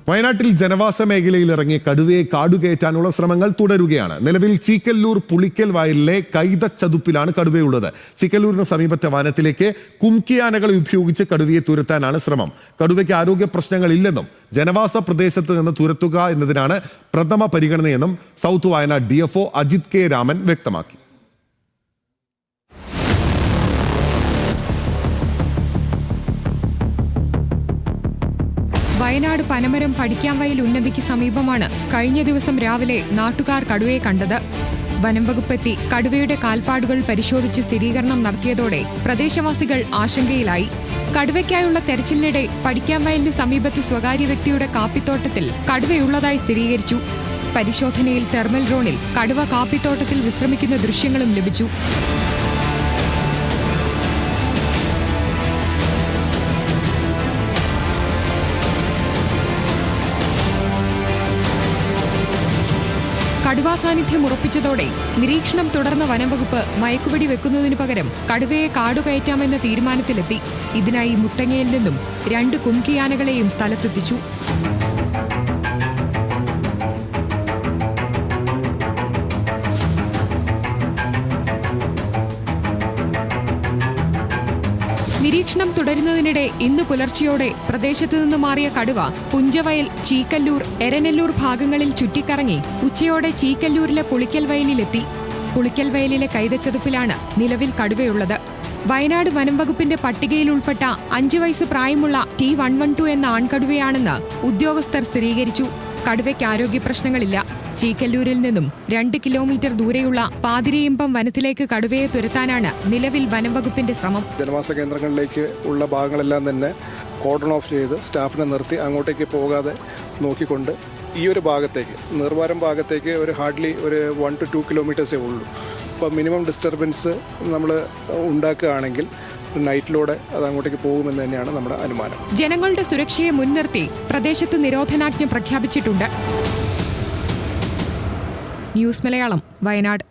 വയനാട്ടിൽ ജനവാസ മേഖലയിൽ ഇറങ്ങിയ കടുവയെ കാടുകയറ്റാനുള്ള ശ്രമങ്ങൾ തുടരുകയാണ്. നിലവിൽ ചീക്കല്ലൂർ പുളിക്കൽ വയലിലെ കൈതച്ചതുപ്പിലാണ് കടുവയുള്ളത്. ചീക്കല്ലൂരിന് സമീപത്തെ വനത്തിലേക്ക് കുംകിയാനകളെ ഉപയോഗിച്ച് കടുവയെ തുരത്താനാണ് ശ്രമം. കടുവയ്ക്ക് ആരോഗ്യ പ്രശ്നങ്ങളില്ലെന്നും ജനവാസ പ്രദേശത്ത് നിന്ന് തുരത്തുക എന്നതിനാണ് പ്രഥമ പരിഗണനയെന്നും south Wayanad DFO Ajith K Raman വ്യക്തമാക്കി. വയനാട് പനമരം പഠിക്കാൻവയൽ ഉന്നതിക്ക് സമീപമാണ് കഴിഞ്ഞ ദിവസം രാവിലെ നാട്ടുകാർ കടുവയെ കണ്ടത്. വനം വകുപ്പെത്തി കടുവയുടെ കാൽപ്പാടുകൾ പരിശോധിച്ച് സ്ഥിരീകരണം നടത്തിയതോടെ പ്രദേശവാസികൾ ആശങ്കയിലായി. കടുവയ്ക്കായുള്ള തെരച്ചിലിനിടെ പഠിക്കാൻവയലിന് സമീപത്ത് സ്വകാര്യ വ്യക്തിയുടെ കാപ്പിത്തോട്ടത്തിൽ കടുവയുള്ളതായി സ്ഥിരീകരിച്ചു. പരിശോധനയിൽ തെർമൽ ഡ്രോണിൽ കടുവ കാപ്പിത്തോട്ടത്തിൽ വിശ്രമിക്കുന്ന ദൃശ്യങ്ങളും ലഭിച്ചു. കടുവാ സാന്നിധ്യം ഉറപ്പിച്ചതോടെ നിരീക്ഷണം തുടർന്ന വനംവകുപ്പ് മയക്കുവെടി വെക്കുന്നതിനു പകരം കടുവയെ കാടുകയറ്റാമെന്ന തീരുമാനത്തിലെത്തി. ഇതിനായി മുത്തങ്ങയിൽ നിന്നും 2 കുംകിയാനകളെയും സ്ഥലത്തെത്തിച്ചു. നിരീക്ഷണം തുടരുന്നതിനിടെ ഇന്ന് പുലർച്ചെയോടെ പ്രദേശത്തു നിന്ന് മാറിയ കടുവ പുഞ്ചവയൽ, ചീക്കല്ലൂർ, എരനെല്ലൂർ ഭാഗങ്ങളിൽ ചുറ്റിക്കറങ്ങി ഉച്ചയോടെ ചീക്കല്ലൂരിലെ പുളിക്കൽ വയലിലെത്തി. പുളിക്കൽ വയലിലെ കൈതച്ചതുപ്പിലാണ് നിലവിൽ കടുവയുള്ളത്. വയനാട് വനം വകുപ്പിന്റെ പട്ടികയിൽ ഉൾപ്പെട്ട 5 വയസ്സ് പ്രായമുള്ള T112 എന്ന ആൺകടുവയാണെന്ന് ഉദ്യോഗസ്ഥർ സ്ഥിരീകരിച്ചു. കടുവയ്ക്ക് ആരോഗ്യ പ്രശ്നങ്ങളില്ല. ചീക്കല്ലൂരിൽ നിന്നും 2 കിലോമീറ്റർ ദൂരെയുള്ള പാതിരിയമ്പം വനത്തിലേക്ക് കടുവയെ തുരത്താനാണ് നിലവിൽ വനംവകുപ്പിന്റെ ശ്രമം. ജനവാസ കേന്ദ്രങ്ങളിലേക്ക് ഉള്ള ഭാഗങ്ങളെല്ലാം തന്നെ കോർഡൺ ഓഫ് ചെയ്ത് സ്റ്റാഫിനെ നിർത്തി അങ്ങോട്ടേക്ക് പോകാതെ നോക്കിക്കൊണ്ട് ഈ ഒരു ഭാഗത്തേക്ക് നിർവാരം ഭാഗത്തേക്ക് ഹാർഡ്ലി 1 to 2 കിലോമീറ്റേഴ്സേ ഉള്ളൂ. അപ്പോൾ മിനിമം ഡിസ്റ്റർബൻസ് നമ്മൾ ഉണ്ടാക്കുകയാണെങ്കിൽ നൈറ്റിലൂടെ അത് അങ്ങോട്ടേക്ക് പോകുമെന്ന് തന്നെയാണ് നമ്മുടെ അനുമാനം. ജനങ്ങളുടെ സുരക്ഷയെ മുൻനിർത്തി പ്രദേശത്ത് നിരോധനാജ്ഞ പ്രഖ്യാപിച്ചിട്ടുണ്ട്. ന്യൂസ് മലയാളം, വയനാട്.